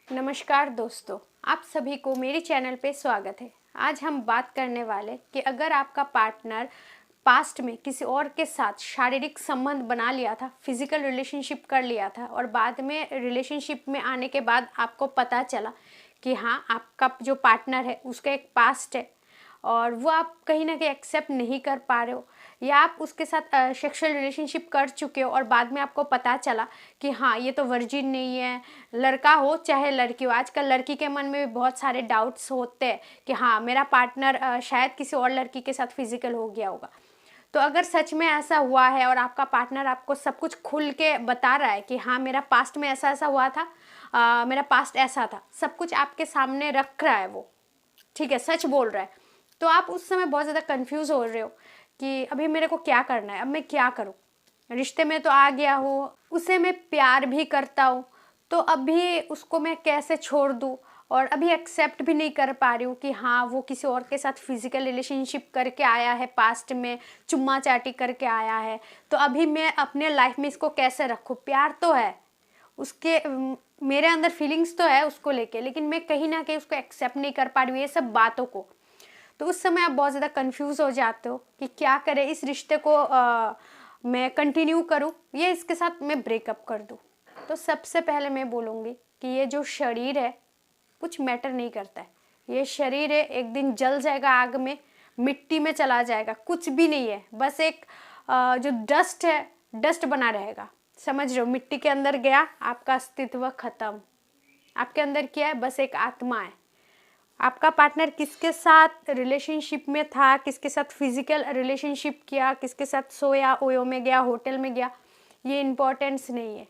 नमस्कार दोस्तों, आप सभी को मेरे चैनल पे स्वागत है। आज हम बात करने वाले कि अगर आपका पार्टनर पास्ट में किसी और के साथ शारीरिक संबंध बना लिया था, फिजिकल रिलेशनशिप कर लिया था और बाद में रिलेशनशिप में आने के बाद आपको पता चला कि हाँ, आपका जो पार्टनर है उसका एक पास्ट है और वो आप कहीं ना कहीं एक्सेप्ट नहीं कर पा रहे हो, या आप उसके साथ सेक्सुअल रिलेशनशिप कर चुके हो और बाद में आपको पता चला कि हाँ, ये तो वर्जिन नहीं है। लड़का हो चाहे लड़की हो, आजकल लड़की के मन में भी बहुत सारे डाउट्स होते हैं कि हाँ, मेरा पार्टनर शायद किसी और लड़की के साथ फिजिकल हो गया होगा। तो अगर सच में ऐसा हुआ है और आपका पार्टनर आपको सब कुछ खुल के बता रहा है कि हाँ, मेरा पास्ट में ऐसा ऐसा हुआ था, मेरा पास्ट ऐसा था, सब कुछ आपके सामने रख रहा है, वो ठीक है, सच बोल रहा है, तो आप उस समय बहुत ज़्यादा कंफ्यूज हो रहे हो कि अभी मेरे को क्या करना है, अब मैं क्या करूँ। रिश्ते में तो आ गया हूँ, उसे मैं प्यार भी करता हूँ, तो अभी उसको मैं कैसे छोड़ दूँ, और अभी एक्सेप्ट भी नहीं कर पा रही हूँ कि हाँ, वो किसी और के साथ फिजिकल रिलेशनशिप करके आया है, पास्ट में चुम्मा चाटी करके आया है, तो अभी मैं अपने लाइफ में इसको कैसे रखूँ। प्यार तो है उसके, मेरे अंदर फीलिंग्स तो है उसको लेके, लेकिन मैं कहीं ना कहीं उसको एक्सेप्ट नहीं कर पा रही हूँ ये सब बातों को। तो उस समय आप बहुत ज़्यादा कंफ्यूज हो जाते हो कि क्या करें, इस रिश्ते को मैं कंटिन्यू करूँ या इसके साथ मैं ब्रेकअप कर दूँ। तो सबसे पहले मैं बोलूँगी कि ये जो शरीर है कुछ मैटर नहीं करता है। ये शरीर है, एक दिन जल जाएगा आग में, मिट्टी में चला जाएगा, कुछ भी नहीं है, बस एक जो डस्ट है, डस्ट बना रहेगा। समझ रहे हो, मिट्टी के अंदर गया, आपका अस्तित्व खत्म। आपके अंदर क्या है, बस एक आत्मा है। आपका पार्टनर किसके साथ रिलेशनशिप में था, किसके साथ फिजिकल रिलेशनशिप किया, किसके साथ सोया, ओयो में गया, होटल में गया, ये इम्पोर्टेंस नहीं है।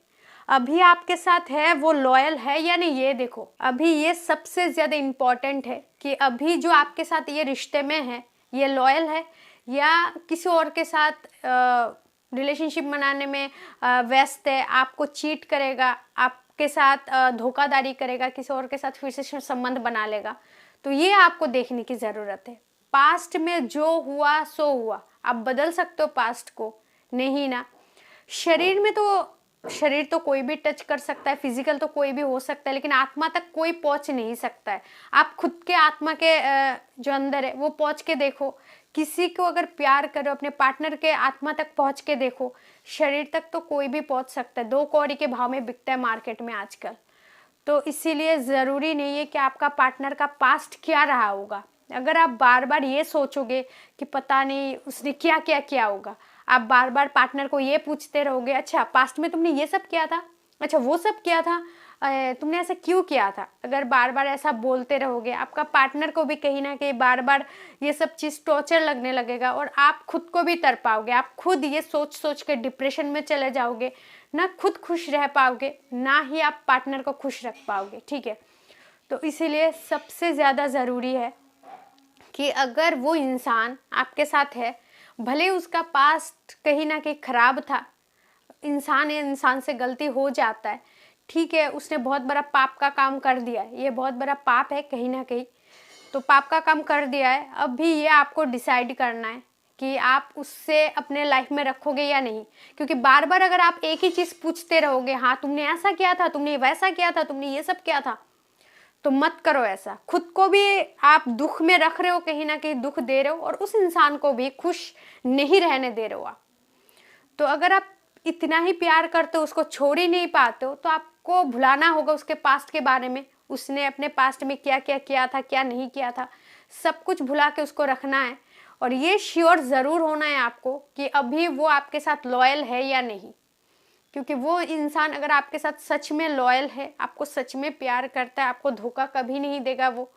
अभी आपके साथ है, वो लॉयल है या नहीं, ये देखो। अभी ये सबसे ज़्यादा इम्पोर्टेंट है कि अभी जो आपके साथ ये रिश्ते में है, ये लॉयल है या किसी और के साथ रिलेशनशिप बनाने में व्यस्त है, आपको चीट करेगा, आपके साथ धोखाधड़ी करेगा, किसी और के साथ फिर से संबंध बना लेगा। तो ये आपको देखने की ज़रूरत है। पास्ट में जो हुआ सो हुआ, आप बदल सकते हो पास्ट को? नहीं ना। शरीर में तो, शरीर तो कोई भी टच कर सकता है, फिजिकल तो कोई भी हो सकता है, लेकिन आत्मा तक कोई पहुंच नहीं सकता है। आप खुद के आत्मा के जो अंदर है वो पहुंच के देखो। किसी को अगर प्यार करो, अपने पार्टनर के आत्मा तक पहुंच के देखो। शरीर तक तो कोई भी पहुंच सकता है, 2 कौड़ी के भाव में बिकता है मार्केट में आजकल। तो इसीलिए ज़रूरी नहीं है कि आपका पार्टनर का पास्ट क्या रहा होगा। अगर आप बार बार ये सोचोगे कि पता नहीं उसने क्या क्या किया होगा, आप बार बार पार्टनर को ये पूछते रहोगे, अच्छा पास्ट में तुमने ये सब किया था, अच्छा वो सब किया था, तुमने ऐसा क्यों किया था। अगर बार बार ऐसा बोलते रहोगे, आपका पार्टनर को भी कहीं ना कहीं बार बार ये सब चीज़ टॉर्चर लगने लगेगा और आप खुद को भी तड़पाओगे। आप खुद ये सोच सोच के डिप्रेशन में चले जाओगे, ना खुद खुश रह पाओगे, ना ही आप पार्टनर को खुश रख पाओगे। ठीक है, तो इसीलिए सबसे ज़्यादा ज़रूरी है कि अगर वो इंसान आपके साथ है, भले उसका पास्ट कहीं ना कहीं खराब था, इंसान है, इंसान से गलती हो जाता है, ठीक है, उसने बहुत बड़ा पाप का काम कर दिया है, ये बहुत बड़ा पाप है कहीं ना कहीं, तो पाप का काम कर दिया है। अब भी ये आपको डिसाइड करना है कि आप उससे अपने लाइफ में रखोगे या नहीं। क्योंकि बार बार अगर आप एक ही चीज़ पूछते रहोगे, हाँ तुमने ऐसा किया था, तुमने वैसा किया था, तुमने ये सब किया था, तो मत करो ऐसा। खुद को भी आप दुख में रख रहे हो, कहीं ना कहीं दुख दे रहे हो, और उस इंसान को भी खुश नहीं रहने दे रहे हो आप। तो अगर आप इतना ही प्यार करते हो, उसको छोड़ ही नहीं पाते हो, तो आपको भुलाना होगा उसके पास्ट के बारे में। उसने अपने पास्ट में क्या क्या किया था, क्या नहीं किया था, सब कुछ भुला के उसको रखना है। और ये श्योर ज़रूर होना है आपको कि अभी वो आपके साथ लॉयल है या नहीं। क्योंकि वो इंसान अगर आपके साथ सच में लॉयल है, आपको सच में प्यार करता है, आपको धोखा कभी नहीं देगा वो,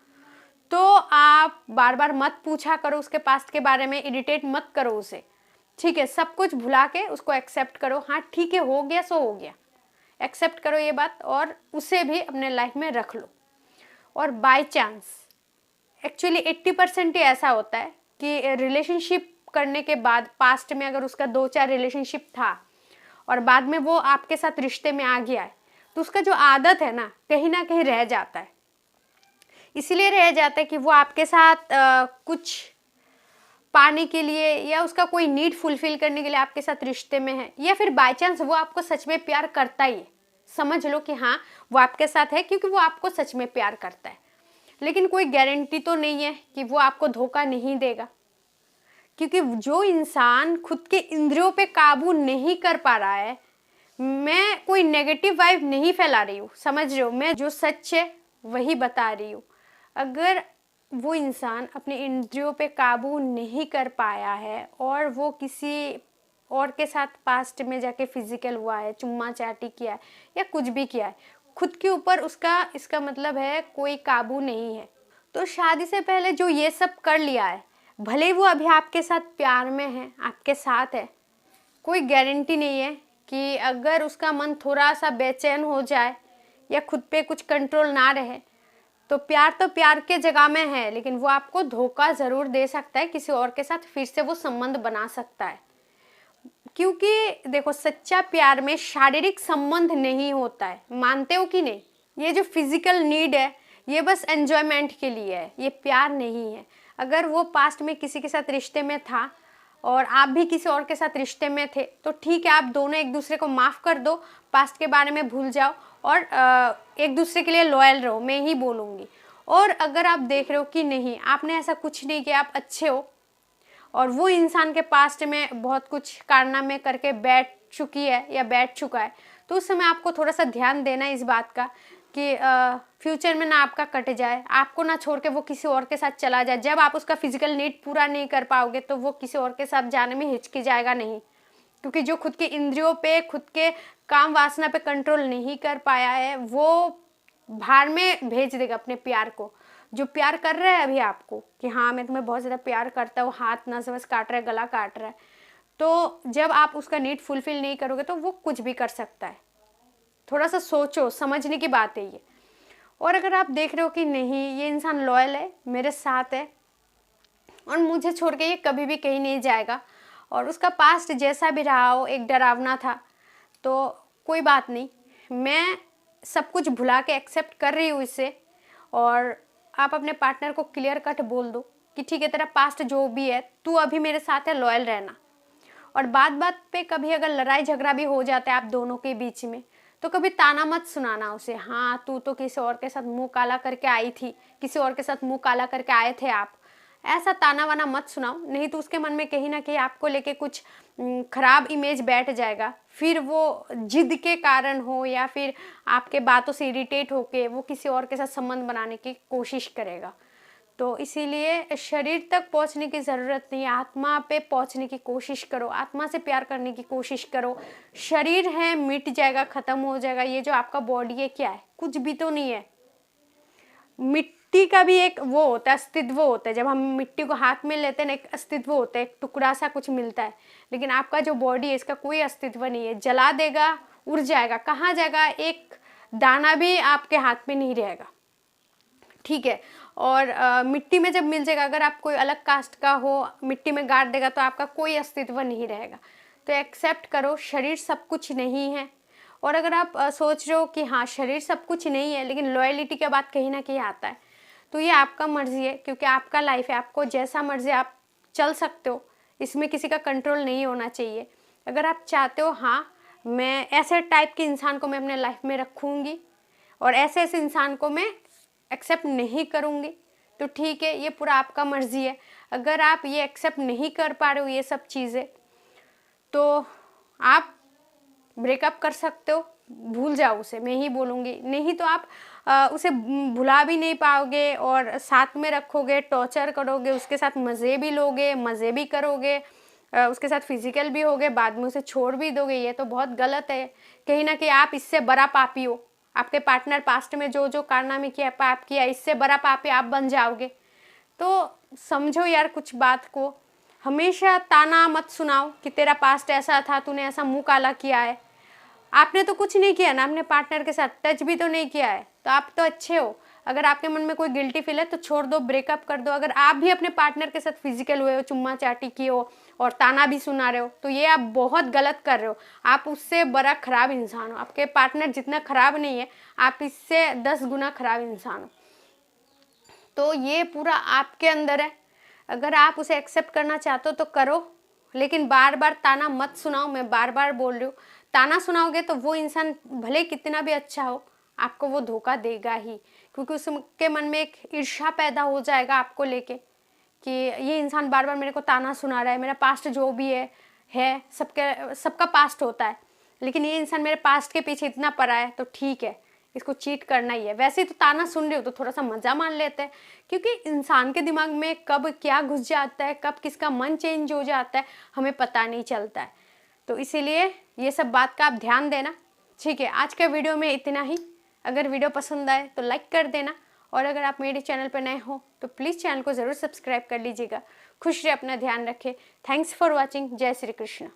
तो आप बार बार मत पूछा करो उसके पास्ट के बारे में, इरिटेट मत करो उसे। ठीक है, सब कुछ भुला के उसको एक्सेप्ट करो। हाँ ठीक है, हो गया सो हो गया, एक्सेप्ट करो ये बात, और उसे भी अपने लाइफ में रख लो। और बाय चांस, एक्चुअली 80% ही ऐसा होता है कि रिलेशनशिप करने के बाद पास्ट में अगर उसका 2-4 रिलेशनशिप था और बाद में वो आपके साथ रिश्ते में आ गया है, तो उसका जो आदत है ना, कहीं ना कहीं रह जाता है। इसीलिए रह जाता है कि वो आपके साथ कुछ पाने के लिए या उसका कोई नीड फुलफिल करने के लिए आपके साथ रिश्ते में है, या फिर बाय चांस वो आपको सच में प्यार करता ही है, समझ लो कि हाँ वो आपके साथ है क्योंकि वो आपको सच में प्यार करता है। लेकिन कोई गारंटी तो नहीं है कि वो आपको धोखा नहीं देगा, क्योंकि जो इंसान खुद के इंद्रियों पे काबू नहीं कर पा रहा है, मैं कोई नेगेटिव वाइब नहीं फैला रही हूँ, समझ रहे हो, मैं जो सच है वही बता रही हूँ। अगर वो इंसान अपने इंद्रियों पे काबू नहीं कर पाया है और वो किसी और के साथ पास्ट में जाके फिजिकल हुआ है, चुम्मा चाटी किया है या कुछ भी किया है, खुद के ऊपर उसका इसका मतलब है कोई काबू नहीं है। तो शादी से पहले जो ये सब कर लिया है, भले वो अभी आपके साथ प्यार में है, आपके साथ है, कोई गारंटी नहीं है कि अगर उसका मन थोड़ा सा बेचैन हो जाए या खुद पे कुछ कंट्रोल ना रहे तो प्यार के जगह में है, लेकिन वो आपको धोखा ज़रूर दे सकता है, किसी और के साथ फिर से वो संबंध बना सकता है। क्योंकि देखो, सच्चा प्यार में शारीरिक संबंध नहीं होता है, मानते हो कि नहीं? ये जो फिजिकल नीड है ये बस एंजॉयमेंट के लिए है, ये प्यार नहीं है। अगर वो पास्ट में किसी के साथ रिश्ते में था और आप भी किसी और के साथ रिश्ते में थे तो ठीक है, आप दोनों एक दूसरे को माफ़ कर दो, पास्ट के बारे में भूल जाओ और एक दूसरे के लिए लॉयल रहो, मैं ही बोलूँगी। और अगर आप देख रहे हो कि नहीं, आपने ऐसा कुछ नहीं किया, आप अच्छे हो और वो इंसान के पास्ट में बहुत कुछ कारनामे करके बैठ चुकी है या बैठ चुका है, तो उस समय आपको थोड़ा सा ध्यान देना है इस बात का कि फ्यूचर में ना आपका कट जाए, आपको ना छोड़ के वो किसी और के साथ चला जाए। जब आप उसका फिजिकल नीड पूरा नहीं कर पाओगे तो वो किसी और के साथ जाने में हिचकी जाएगा नहीं, क्योंकि जो खुद के इंद्रियों पे, खुद के काम वासना पे कंट्रोल नहीं कर पाया है वो भाड़ में भेज देगा अपने प्यार को। जो प्यार कर रहा है अभी आपको कि हाँ मैं तुम्हें बहुत ज़्यादा प्यार करता हूँ, हाथ नस वस काट रहा है, गला काट रहा है, तो जब आप उसका नीड फुलफिल नहीं करोगे तो वो कुछ भी कर सकता है। थोड़ा सा सोचो, समझने की बात है ये। और अगर आप देख रहे हो कि नहीं, ये इंसान लॉयल है, मेरे साथ है और मुझे छोड़ के ये कभी भी कहीं नहीं जाएगा, और उसका पास्ट जैसा भी रहा हो एक डरावना था, तो कोई बात नहीं, मैं सब कुछ भुला के एक्सेप्ट कर रही हूँ इसे। और आप अपने पार्टनर को क्लियर कट बोल दो कि ठीक है, तेरा पास्ट जो भी है, तू अभी मेरे साथ है, लॉयल रहना। और बात बात पे कभी अगर लड़ाई झगड़ा भी हो जाता है आप दोनों के बीच में, तो कभी ताना मत सुनाना उसे, हाँ तू तो किसी और के साथ मुंह काला करके आई थी, किसी और के साथ मुंह काला करके आए थे आप, ऐसा ताना वाना मत सुनाओ, नहीं तो उसके मन में कहीं ना कहीं आपको लेके कुछ खराब इमेज बैठ जाएगा। फिर वो जिद के कारण हो या फिर आपके बातों से इरिटेट होके वो किसी और के साथ संबंध बनाने की कोशिश करेगा। तो इसीलिए शरीर तक पहुंचने की ज़रूरत नहीं है, आत्मा पे पहुंचने की कोशिश करो, आत्मा से प्यार करने की कोशिश करो। शरीर है मिट जाएगा, ख़त्म हो जाएगा, ये जो आपका बॉडी है क्या है, कुछ भी तो नहीं है। मिट्टी का भी एक वो होता है, अस्तित्व होता है, जब हम मिट्टी को हाथ में लेते हैं ना, एक अस्तित्व होता है, एक टुकड़ा सा कुछ मिलता है। लेकिन आपका जो बॉडी है इसका कोई अस्तित्व नहीं है, जला देगा, उड़ जाएगा, कहाँ जाएगा, एक दाना भी आपके हाथ में नहीं रहेगा, ठीक है। और मिट्टी में जब मिल जाएगा, अगर आप कोई अलग कास्ट का हो, मिट्टी में गाड़ देगा तो आपका कोई अस्तित्व नहीं रहेगा। तो एक्सेप्ट करो, शरीर सब कुछ नहीं है। और अगर आप सोच रहे हो कि हाँ शरीर सब कुछ नहीं है, लेकिन लॉयलिटी के बाद कहीं ना कहीं आता है, तो ये आपका मर्जी है, क्योंकि आपका लाइफ है, आपको जैसा मर्जी आप चल सकते हो, इसमें किसी का कंट्रोल नहीं होना चाहिए। अगर आप चाहते हो हाँ मैं ऐसे टाइप के इंसान को मैं अपने लाइफ में रखूँगी और ऐसे ऐसे इंसान को मैं एक्सेप्ट नहीं करूँगी, तो ठीक है, ये पूरा आपका मर्जी है। अगर आप ये एक्सेप्ट नहीं कर पा रहे हो ये सब चीज़ें, तो आप ब्रेकअप कर सकते हो, भूल जाओ उसे, मैं ही बोलूँगी। नहीं तो आप उसे भुला भी नहीं पाओगे और साथ में रखोगे, टॉर्चर करोगे, उसके साथ मज़े भी लोगे, मज़े भी करोगे, उसके साथ फिजिकल भी होगे, बाद में उसे छोड़ भी दोगे, ये तो बहुत गलत है। कहीं ना कहीं आप इससे बड़ा पापी हो, आपके पार्टनर पास्ट में जो जो कारनामे किया, पाप किया, इससे बड़ा पापी आप बन जाओगे। तो समझो यार कुछ बात को, हमेशा ताना मत सुनाओ कि तेरा पास्ट ऐसा था, तूने ऐसा मुंह काला किया है। आपने तो कुछ नहीं किया ना, अपने पार्टनर के साथ टच भी तो नहीं किया है, तो आप तो अच्छे हो। अगर आपके मन में कोई गिल्टी फील है तो छोड़ दो, ब्रेकअप कर दो। अगर आप भी अपने पार्टनर के साथ फिजिकल हुए हो, चुम्मा चाटी की हो और ताना भी सुना रहे हो, तो ये आप बहुत गलत कर रहे हो, आप उससे बड़ा खराब इंसान हो। आपके पार्टनर जितना खराब नहीं है, आप इससे 10 गुना खराब इंसान हो। तो ये पूरा आपके अंदर है, अगर आप उसे एक्सेप्ट करना चाहते हो तो करो, लेकिन बार बार ताना मत सुनाओ, मैं बार बार बोल रही हूँ। ताना सुनाओगे तो वो इंसान भले कितना भी अच्छा हो, आपको वो धोखा देगा ही, क्योंकि उसके मन में एक ईर्ष्या पैदा हो जाएगा आपको लेके कि ये इंसान बार बार मेरे को ताना सुना रहा है। मेरा पास्ट जो भी है सबका पास्ट होता है, लेकिन ये इंसान मेरे पास्ट के पीछे इतना पड़ा है तो ठीक है, इसको चीट करना ही है। वैसे ही तो ताना सुन रहे हो तो थोड़ा सा मज़ा मान लेते हैं, क्योंकि इंसान के दिमाग में कब क्या घुस जाता है, कब किसका मन चेंज हो जाता है, हमें पता नहीं चलता है। तो इसीलिए ये सब बात का आप ध्यान देना। ठीक है, आज का वीडियो में इतना ही। अगर वीडियो पसंद आए तो लाइक कर देना, और अगर आप मेरे चैनल पर नए हो तो प्लीज़ चैनल को ज़रूर सब्सक्राइब कर लीजिएगा। खुश रहे, अपना ध्यान रखें। Thanks for watching. जय श्री कृष्ण।